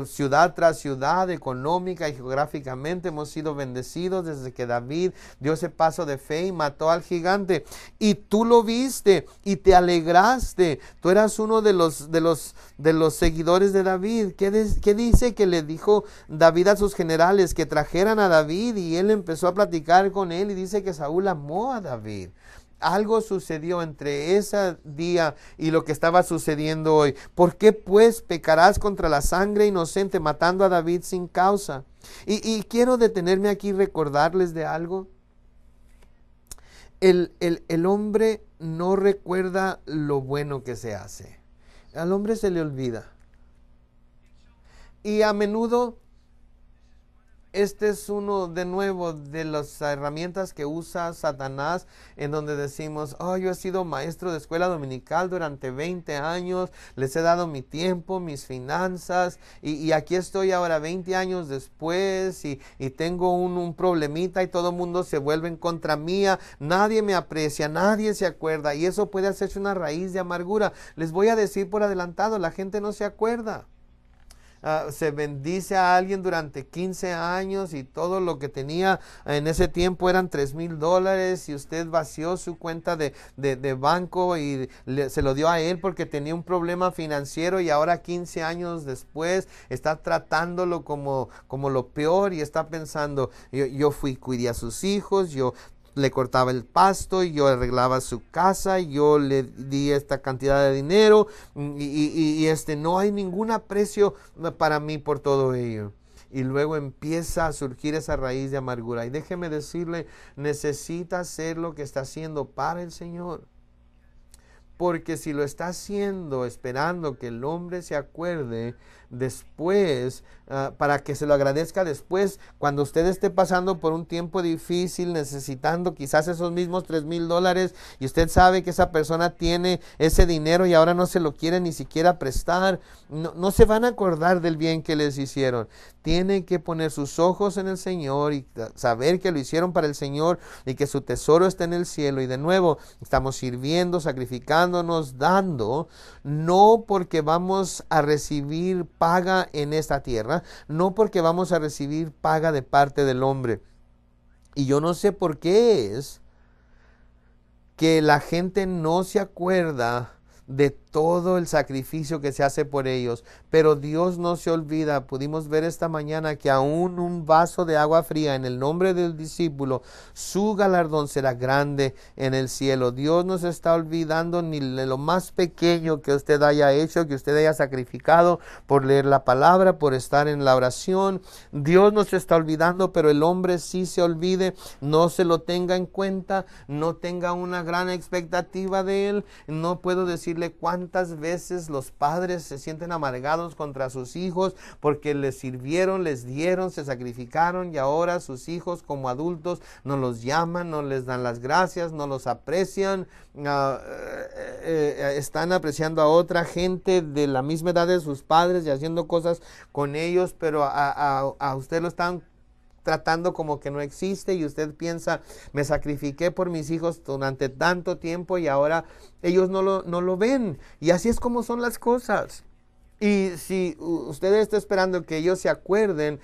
ciudad tras ciudad, económica y geográficamente. Hemos sido bendecidos desde que David dio ese paso de fe y mató al gigante. Y tú lo viste y te alegraste. Tú eras uno de los seguidores de David. ¿Qué dice que le dijo David a sus generales? Que trajeran a David, y él empezó a platicar con él, y dice que Saúl amó a David. algo sucedió entre ese día y lo que estaba sucediendo hoy. ¿Por qué pues pecarás contra la sangre inocente matando a David sin causa? Y quiero detenerme aquí y recordarles de algo. El hombre no recuerda lo bueno que se hace. Al hombre se le olvida. Y a menudo este es uno de nuevo de las herramientas que usa Satanás, en donde decimos, oh, yo he sido maestro de escuela dominical durante 20 años, les he dado mi tiempo, mis finanzas, y aquí estoy ahora 20 años después, y tengo un problemita y todo el mundo se vuelve en contra mía, nadie me aprecia, nadie se acuerda, y eso puede hacerse una raíz de amargura. Les voy a decir por adelantado, la gente no se acuerda. Se bendice a alguien durante 15 años y todo lo que tenía en ese tiempo eran $3,000 y usted vació su cuenta de banco y se lo dio a él porque tenía un problema financiero, y ahora 15 años después está tratándolo como lo peor y está pensando, yo cuidé a sus hijos, yo le cortaba el pasto, y yo arreglaba su casa, y yo le di esta cantidad de dinero, y no hay ningún aprecio para mí por todo ello. Y luego empieza a surgir esa raíz de amargura. Y déjeme decirle, necesita hacer lo que está haciendo para el Señor. Porque si lo está haciendo esperando que el hombre se acuerde después, para que se lo agradezca después, cuando usted esté pasando por un tiempo difícil, necesitando quizás esos mismos $3,000, y usted sabe que esa persona tiene ese dinero y ahora no se lo quiere ni siquiera prestar, no se van a acordar del bien que les hicieron. Tienen que poner sus ojos en el Señor y saber que lo hicieron para el Señor y que su tesoro está en el cielo. Y de nuevo, estamos sirviendo, sacrificándonos, dando, no porque vamos a recibir paga en esta tierra, no porque vamos a recibir paga de parte del hombre. Y yo no sé por qué es que la gente no se acuerda de todo el sacrificio que se hace por ellos, pero Dios no se olvida. Pudimos ver esta mañana que aún un vaso de agua fría en el nombre del discípulo, su galardón será grande en el cielo. Dios no se está olvidando ni de lo más pequeño que usted haya hecho, que usted haya sacrificado por leer la palabra, por estar en la oración. Dios no se está olvidando, pero el hombre sí se olvide, no se lo tenga en cuenta, no tenga una gran expectativa de él. No puedo decirle cuántas veces los padres se sienten amargados contra sus hijos porque les sirvieron, les dieron, se sacrificaron, y ahora sus hijos como adultos no los llaman, no les dan las gracias, no los aprecian, están apreciando a otra gente de la misma edad de sus padres y haciendo cosas con ellos, pero a usted lo están tratando como que no existe, y usted piensa, me sacrifiqué por mis hijos durante tanto tiempo y ahora ellos no lo ven. Y así es como son las cosas. Y si usted está esperando que ellos se acuerden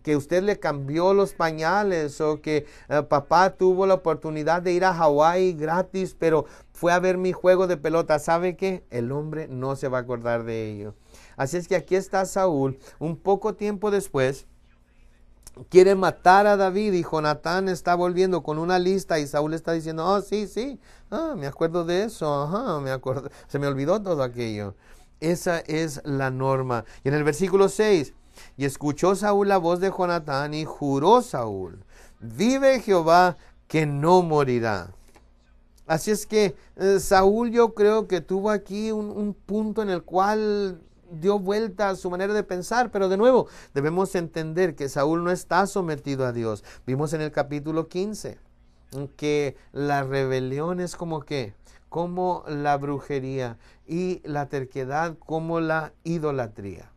que usted le cambió los pañales, o que papá tuvo la oportunidad de ir a Hawái gratis, pero fue a ver mi juego de pelota, ¿sabe qué? El hombre no se va a acordar de ello. Así es que aquí está Saúl, un poco tiempo después, quiere matar a David, y Jonatán está volviendo con una lista, y Saúl está diciendo, oh, sí, me acuerdo de eso, se me olvidó todo aquello. Esa es la norma. Y en el versículo 6, y escuchó Saúl la voz de Jonatán, y juró Saúl, vive Jehová que no morirá. Así es que Saúl, yo creo que tuvo aquí un punto en el cual dio vuelta a su manera de pensar, pero de nuevo debemos entender que Saúl no está sometido a Dios. Vimos en el capítulo 15 que la rebelión es como la brujería, y la terquedad como la idolatría.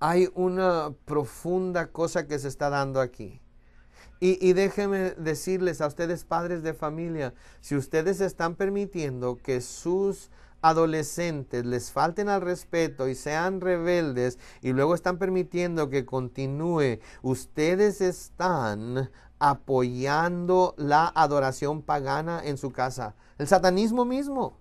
Hay una profunda cosa que se está dando aquí. Y déjenme decirles a ustedes, padres de familia, si ustedes están permitiendo que sus adolescentes les falten al respeto y sean rebeldes, y luego están permitiendo que continúe, ustedes están apoyando la adoración pagana en su casa, el satanismo mismo.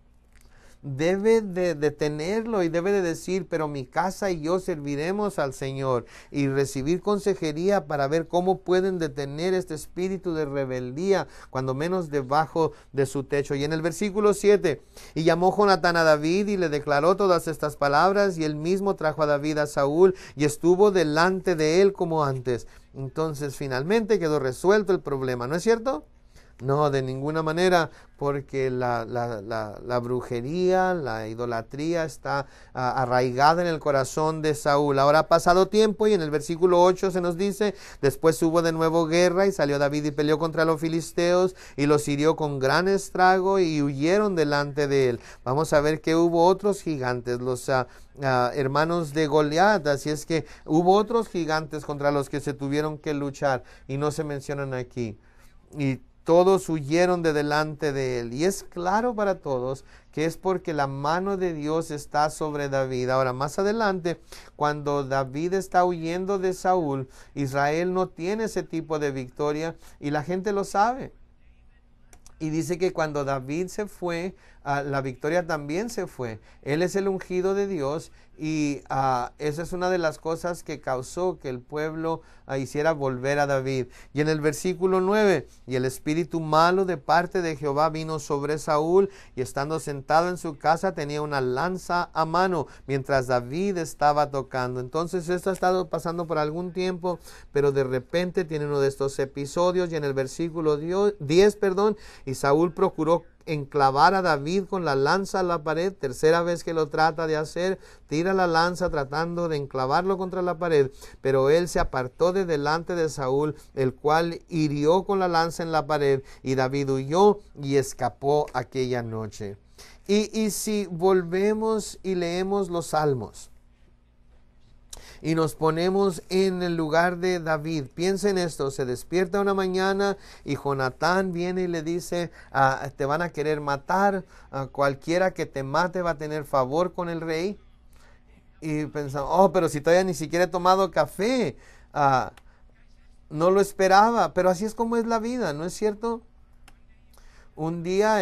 debe de detenerlo y debe de decir, pero mi casa y yo serviremos al Señor, y recibir consejería para ver cómo pueden detener este espíritu de rebeldía, cuando menos debajo de su techo. Y en el versículo 7, y llamó Jonatán a David y le declaró todas estas palabras, y él mismo trajo a David a Saúl y estuvo delante de él como antes. Entonces finalmente quedó resuelto el problema, ¿no es cierto? No, de ninguna manera, porque la brujería, la idolatría está arraigada en el corazón de Saúl. Ahora ha pasado tiempo y en el versículo 8 se nos dice, después hubo de nuevo guerra y salió David y peleó contra los filisteos y los hirió con gran estrago y huyeron delante de él. Vamos a ver que hubo otros gigantes, los hermanos de Goliat, así es que hubo otros gigantes contra los que se tuvieron que luchar y no se mencionan aquí. Y todos huyeron de delante de él. Y es claro para todos que es porque la mano de Dios está sobre David. Ahora, más adelante, cuando David está huyendo de Saúl, Israel no tiene ese tipo de victoria y la gente lo sabe. Y dice que cuando David se fue, la victoria también se fue. Él es el ungido de Dios y esa es una de las cosas que causó que el pueblo hiciera volver a David. Y en el versículo 9, y el espíritu malo de parte de Jehová vino sobre Saúl, y estando sentado en su casa tenía una lanza a mano, mientras David estaba tocando. Entonces esto ha estado pasando por algún tiempo, pero de repente tiene uno de estos episodios, y en el versículo 10, y Saúl procuró enclavar a David con la lanza a la pared. Tercera vez que lo trata de hacer, tira la lanza tratando de enclavarlo contra la pared, pero él se apartó de delante de Saúl, el cual hirió con la lanza en la pared, y David huyó y escapó aquella noche. Y si volvemos y leemos los Salmos y nos ponemos en el lugar de David, piensen esto: se despierta una mañana y Jonatán viene y le dice, te van a querer matar, cualquiera que te mate va a tener favor con el rey. Y pensamos, pero si todavía ni siquiera he tomado café, no lo esperaba, pero así es como es la vida, ¿no es cierto? Un día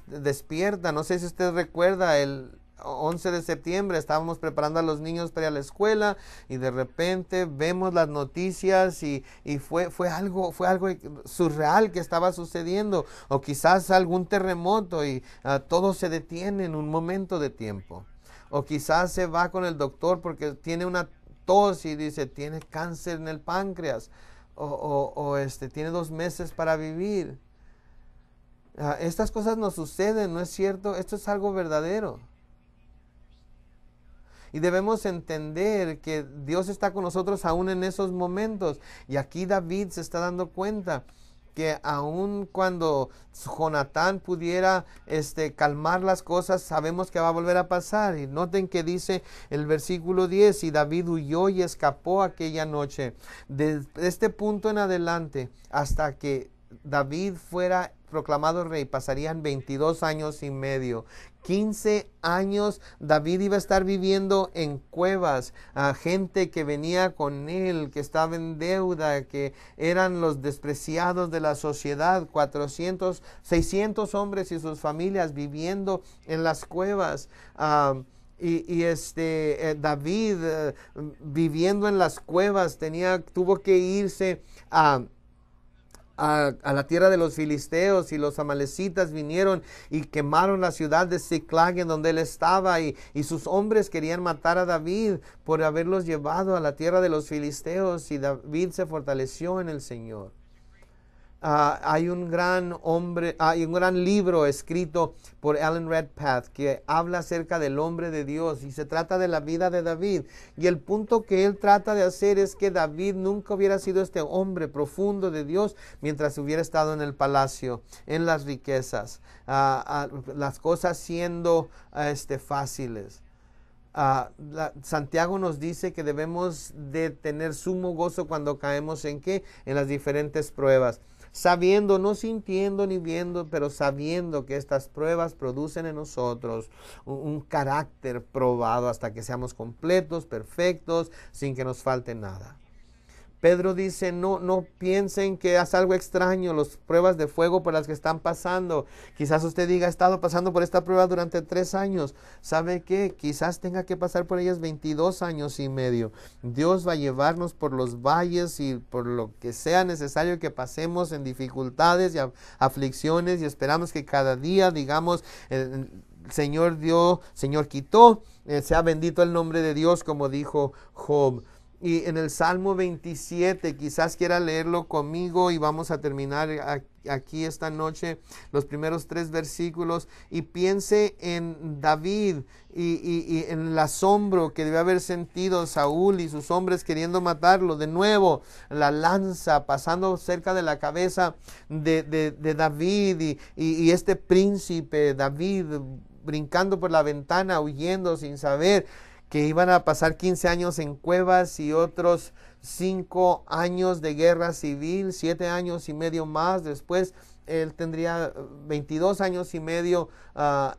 despierta, no sé si usted recuerda, el 11 de septiembre estábamos preparando a los niños para ir a la escuela y de repente vemos las noticias y fue algo surreal que estaba sucediendo, o quizás algún terremoto y todo se detiene en un momento de tiempo, o quizás se va con el doctor porque tiene una tos y dice tiene cáncer en el páncreas, o tiene 2 meses para vivir. Estas cosas nos suceden, ¿no es cierto? Esto es algo verdadero. Y debemos entender que Dios está con nosotros aún en esos momentos. Y aquí David se está dando cuenta que aun cuando Jonatán pudiera calmar las cosas, sabemos que va a volver a pasar. Y noten que dice el versículo 10, y David huyó y escapó aquella noche. Desde este punto en adelante, hasta que David fuera proclamado rey, pasarían 22 años y medio. 15 años David iba a estar viviendo en cuevas, gente que venía con él, que estaba en deuda, que eran los despreciados de la sociedad, 600 hombres y sus familias viviendo en las cuevas. David viviendo en las cuevas tuvo que irse a la tierra de los filisteos, y los amalecitas vinieron y quemaron la ciudad de Ziklag en donde él estaba, y sus hombres querían matar a David por haberlos llevado a la tierra de los filisteos, y David se fortaleció en el Señor. Hay un gran libro escrito por Alan Redpath que habla acerca del hombre de Dios, y se trata de la vida de David, y el punto que él trata de hacer es que David nunca hubiera sido este hombre profundo de Dios mientras hubiera estado en el palacio, en las riquezas, las cosas siendo fáciles. Santiago nos dice que debemos de tener sumo gozo cuando caemos en las diferentes pruebas, sabiendo, no sintiendo ni viendo, pero sabiendo que estas pruebas producen en nosotros un carácter probado hasta que seamos completos, perfectos, sin que nos falte nada. Pedro dice, no piensen que es algo extraño, las pruebas de fuego por las que están pasando. Quizás usted diga, he estado pasando por esta prueba durante 3 años. ¿Sabe qué? Quizás tenga que pasar por ellas 22 años y medio. Dios va a llevarnos por los valles y por lo que sea necesario que pasemos en dificultades y aflicciones, y esperamos que cada día digamos, Señor dio, Señor quitó, sea bendito el nombre de Dios, como dijo Job. Y en el Salmo 27, quizás quiera leerlo conmigo, y vamos a terminar aquí esta noche, los primeros 3 versículos, y piense en David y en el asombro que debe haber sentido Saúl y sus hombres queriendo matarlo. De nuevo, la lanza pasando cerca de la cabeza de David, y este príncipe David brincando por la ventana, huyendo sin saber que iban a pasar 15 años en cuevas y otros 5 años de guerra civil, 7 años y medio más. Después él tendría 22 años y medio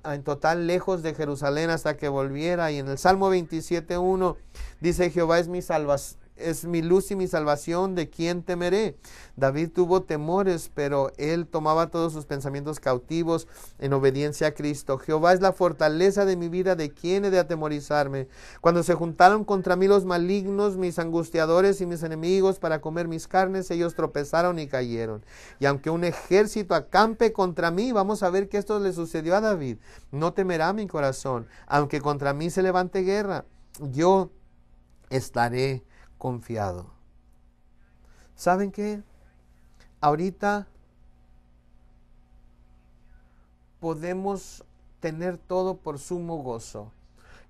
en total lejos de Jerusalén hasta que volviera. Y en el Salmo 27:1 dice, Jehová es mi salvación. Es mi luz y mi salvación, ¿de quién temeré? David tuvo temores, pero él tomaba todos sus pensamientos cautivos en obediencia a Cristo. Jehová es la fortaleza de mi vida, ¿de quién he de atemorizarme? Cuando se juntaron contra mí los malignos, mis angustiadores y mis enemigos para comer mis carnes, ellos tropezaron y cayeron. Y aunque un ejército acampe contra mí, vamos a ver que esto le sucedió a David. No temerá mi corazón, aunque contra mí se levante guerra, yo estaré confiado. ¿Saben qué? Ahorita podemos tener todo por sumo gozo,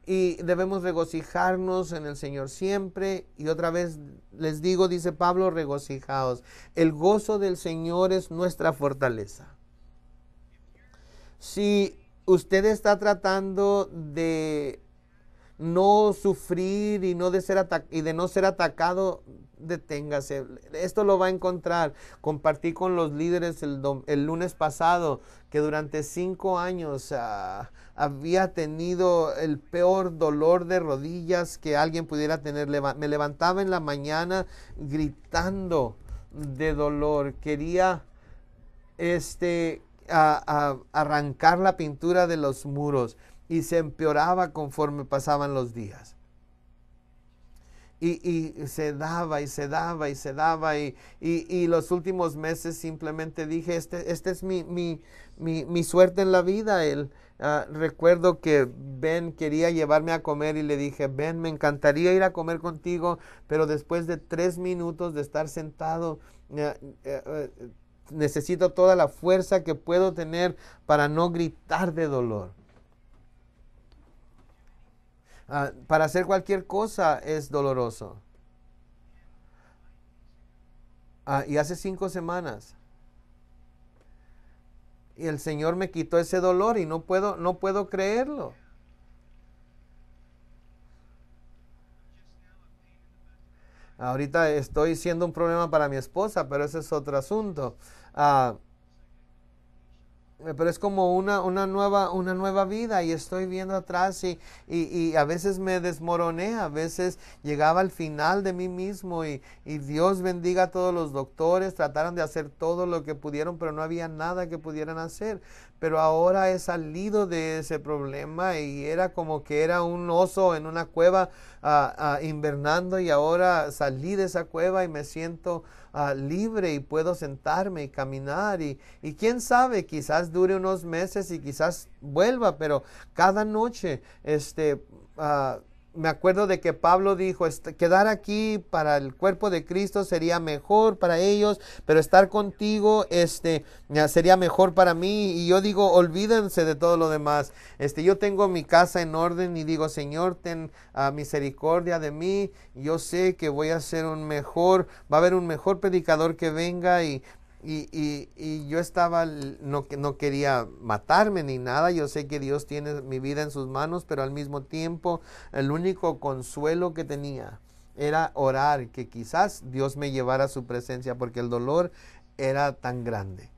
y debemos regocijarnos en el Señor siempre. Y otra vez les digo, dice Pablo, regocijaos. El gozo del Señor es nuestra fortaleza. Si usted está tratando de no sufrir y de no ser atacado, deténgase. Esto lo va a encontrar. Compartí con los líderes el lunes pasado que durante 5 años había tenido el peor dolor de rodillas que alguien pudiera tener. Me levantaba en la mañana gritando de dolor. Quería arrancar la pintura de los muros, y se empeoraba conforme pasaban los días. Y se daba y se daba y se daba, y los últimos meses simplemente dije, este es mi suerte en la vida. Recuerdo que Ben quería llevarme a comer y le dije, Ben, me encantaría ir a comer contigo, pero después de 3 minutos de estar sentado, necesito toda la fuerza que puedo tener para no gritar de dolor. Para hacer cualquier cosa es doloroso. Y hace 5 semanas, y el Señor me quitó ese dolor, y no puedo creerlo. Ahorita estoy siendo un problema para mi esposa, pero ese es otro asunto. Pero es como una nueva vida, y estoy viendo atrás, y a veces me desmoroné, a veces llegaba al final de mí mismo, y Dios bendiga a todos los doctores, trataron de hacer todo lo que pudieron, pero no había nada que pudieran hacer. Pero ahora he salido de ese problema, y era como que era un oso en una cueva invernando, y ahora salí de esa cueva y me siento libre, y puedo sentarme y caminar, y quién sabe, quizás dure unos meses y quizás vuelva, pero cada noche me acuerdo de que Pablo dijo, quedar aquí para el cuerpo de Cristo sería mejor para ellos, pero estar contigo sería mejor para mí. Y yo digo, olvídense de todo lo demás. Yo tengo mi casa en orden, y digo, Señor, ten misericordia de mí. Yo sé que voy a ser va a haber un mejor predicador que venga, y yo no quería matarme ni nada. Yo sé que Dios tiene mi vida en sus manos, pero al mismo tiempo el único consuelo que tenía era orar que quizás Dios me llevara a su presencia, porque el dolor era tan grande.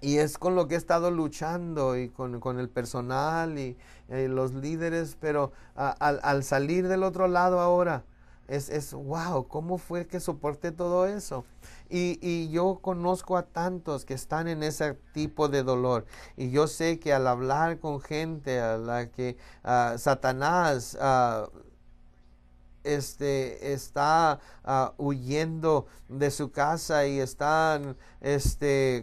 Y es con lo que he estado luchando, y con el personal y los líderes, pero al salir del otro lado ahora, wow, ¿cómo fue que soporté todo eso? Y yo conozco a tantos que están en ese tipo de dolor. Y yo sé que al hablar con gente a la que Satanás está huyendo de su casa y están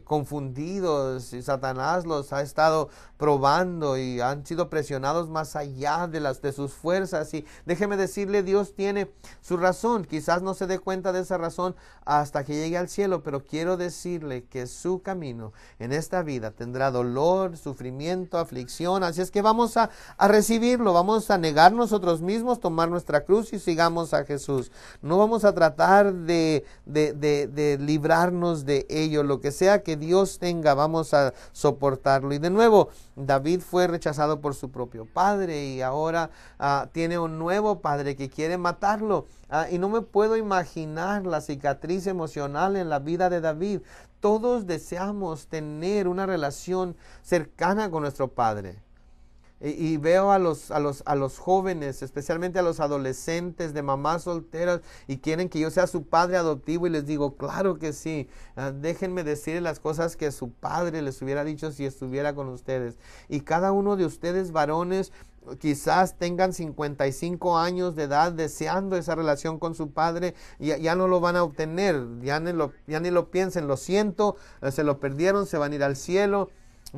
confundidos, y Satanás los ha estado probando y han sido presionados más allá de sus fuerzas. Y déjeme decirle, Dios tiene su razón. Quizás no se dé cuenta de esa razón hasta que llegue al cielo, pero quiero decirle que su camino en esta vida tendrá dolor, sufrimiento, aflicción. Así es que vamos a recibirlo, vamos a negar nosotros mismos, tomar nuestra cruz y sigamos a Jesús. No vamos a tratar de librarnos de ello. Lo que sea que Dios tenga, vamos a soportarlo. Y de nuevo, David fue rechazado por su propio padre y ahora tiene un nuevo padre que quiere matarlo. Y no me puedo imaginar la cicatriz emocional en la vida de David. Todos deseamos tener una relación cercana con nuestro padre. Y veo a los jóvenes, especialmente a los adolescentes de mamás solteras, y quieren que yo sea su padre adoptivo, y les digo, claro que sí. Déjenme decirles las cosas que su padre les hubiera dicho si estuviera con ustedes. Y cada uno de ustedes varones quizás tengan 55 años de edad deseando esa relación con su padre, ya no lo van a obtener, ya ni lo piensen, lo siento, se lo perdieron, se van a ir al cielo.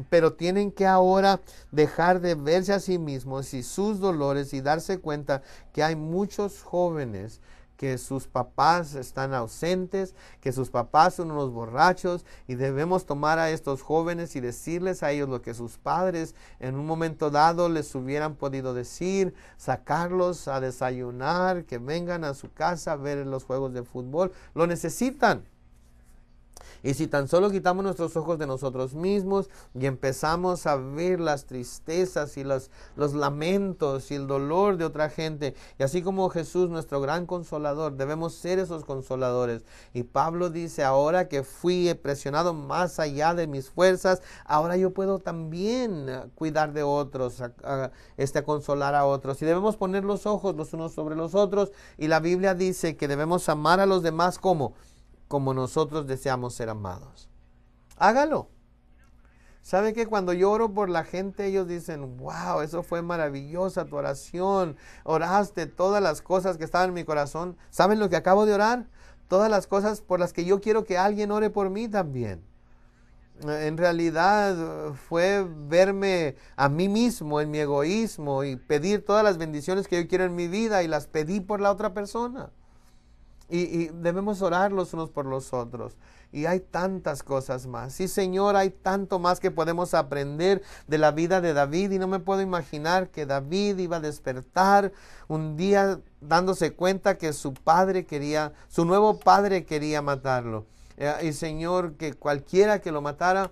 Pero tienen que ahora dejar de verse a sí mismos y sus dolores y darse cuenta que hay muchos jóvenes que sus papás están ausentes, que sus papás son unos borrachos, y debemos tomar a estos jóvenes y decirles a ellos lo que sus padres en un momento dado les hubieran podido decir, sacarlos a desayunar, que vengan a su casa a ver los juegos de fútbol. Lo necesitan. Y si tan solo quitamos nuestros ojos de nosotros mismos y empezamos a ver las tristezas y los lamentos y el dolor de otra gente, y así como Jesús, nuestro gran consolador, debemos ser esos consoladores. Y Pablo dice, ahora que fui presionado más allá de mis fuerzas, ahora yo puedo también cuidar de otros, consolar a otros. Y debemos poner los ojos los unos sobre los otros. Y la Biblia dice que debemos amar a los demás como nosotros deseamos ser amados. Hágalo. ¿Sabe que cuando yo oro por la gente, ellos dicen, wow, eso fue maravillosa tu oración, oraste todas las cosas que estaban en mi corazón? ¿Saben lo que acabo de orar? Todas las cosas por las que yo quiero que alguien ore por mí también. En realidad fue verme a mí mismo en mi egoísmo y pedir todas las bendiciones que yo quiero en mi vida, y las pedí por la otra persona. Y debemos orar los unos por los otros. Y hay tantas cosas más. Sí, Señor, hay tanto más que podemos aprender de la vida de David. Y no me puedo imaginar que David iba a despertar un día dándose cuenta que su nuevo padre quería matarlo. Y Señor, que cualquiera que lo matara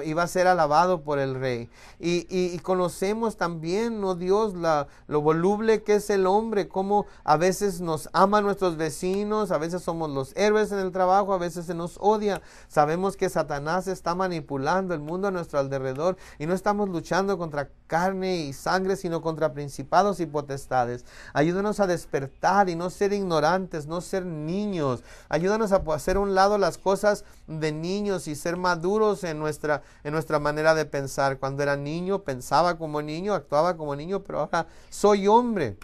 iba a ser alabado por el rey. Y conocemos también, oh Dios, lo voluble que es el hombre, cómo a veces nos aman nuestros vecinos, a veces somos los héroes en el trabajo, a veces se nos odia. Sabemos que Satanás está manipulando el mundo a nuestro alrededor, y no estamos luchando contra carne y sangre, sino contra principados y potestades. Ayúdanos a despertar y no ser ignorantes, no ser niños. Ayúdanos a hacer a un lado las cosas de niños y ser maduros en nuestra manera de pensar. Cuando era niño pensaba como niño, actuaba como niño, pero ahora soy hombre.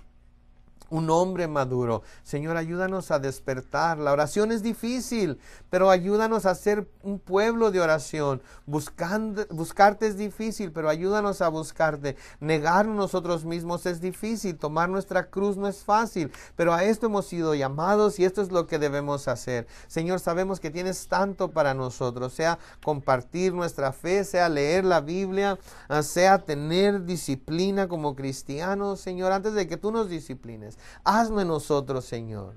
Un hombre maduro. Señor, ayúdanos a despertar. La oración es difícil, pero ayúdanos a ser un pueblo de oración. Buscarte es difícil, pero ayúdanos a buscarte. Negarnos nosotros mismos es difícil. Tomar nuestra cruz no es fácil, pero a esto hemos sido llamados y esto es lo que debemos hacer. Señor, sabemos que tienes tanto para nosotros, sea compartir nuestra fe, sea leer la Biblia, sea tener disciplina como cristianos. Señor, antes de que tú nos disciplines, hazlo en nosotros, Señor.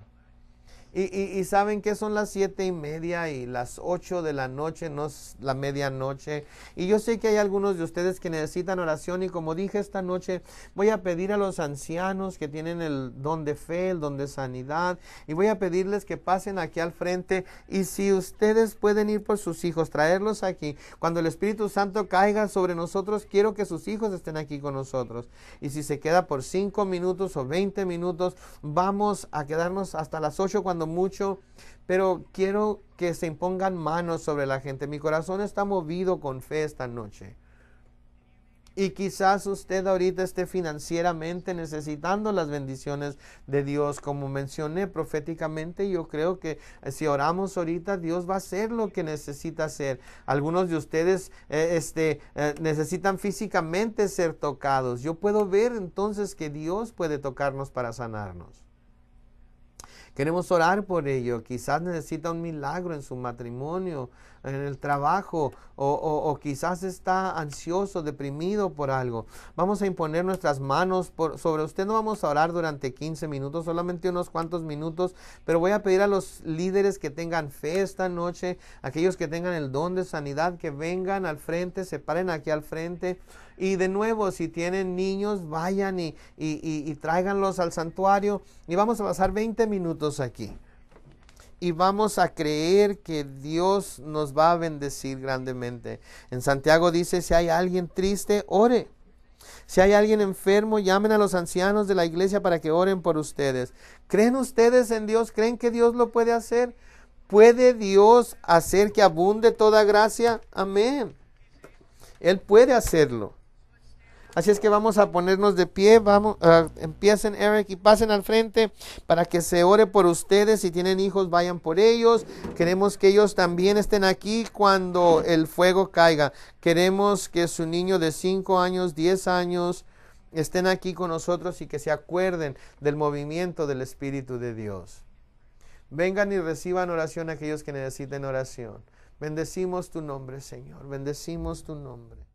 Y saben que son las 7:30 y las 8 de la noche, no es la medianoche. Y yo sé que hay algunos de ustedes que necesitan oración, y como dije esta noche, voy a pedir a los ancianos que tienen el don de fe, el don de sanidad, y voy a pedirles que pasen aquí al frente. Y si ustedes pueden ir por sus hijos, traerlos aquí, cuando el Espíritu Santo caiga sobre nosotros, quiero que sus hijos estén aquí con nosotros. Y si se queda por 5 minutos o 20 minutos, vamos a quedarnos hasta las 8 cuando mucho, pero quiero que se impongan manos sobre la gente. Mi corazón está movido con fe esta noche. Y quizás usted ahorita esté financieramente necesitando las bendiciones de Dios. Como mencioné proféticamente, yo creo que si oramos ahorita, Dios va a hacer lo que necesita hacer. Algunos de ustedes necesitan físicamente ser tocados. Yo puedo ver entonces que Dios puede tocarnos para sanarnos. Queremos orar por ello. Quizás necesita un milagro en su matrimonio, en el trabajo, o quizás está ansioso, deprimido por algo. Vamos a imponer nuestras manos sobre usted. No vamos a orar durante 15 minutos, solamente unos cuantos minutos, pero voy a pedir a los líderes que tengan fe esta noche, aquellos que tengan el don de sanidad, que vengan al frente, se paren aquí al frente. Y de nuevo, si tienen niños, vayan y tráiganlos al santuario. Y vamos a pasar 20 minutos aquí. Y vamos a creer que Dios nos va a bendecir grandemente. En Santiago dice, si hay alguien triste, ore. Si hay alguien enfermo, llamen a los ancianos de la iglesia para que oren por ustedes. ¿Creen ustedes en Dios? ¿Creen que Dios lo puede hacer? ¿Puede Dios hacer que abunde toda gracia? Amén. Él puede hacerlo. Así es que vamos a ponernos de pie. Vamos, empiecen, Eric, y pasen al frente para que se ore por ustedes. Si tienen hijos, vayan por ellos. Queremos que ellos también estén aquí cuando el fuego caiga. Queremos que su niño de 5 años, 10 años, estén aquí con nosotros y que se acuerden del movimiento del Espíritu de Dios. Vengan y reciban oración aquellos que necesiten oración. Bendecimos tu nombre, Señor. Bendecimos tu nombre.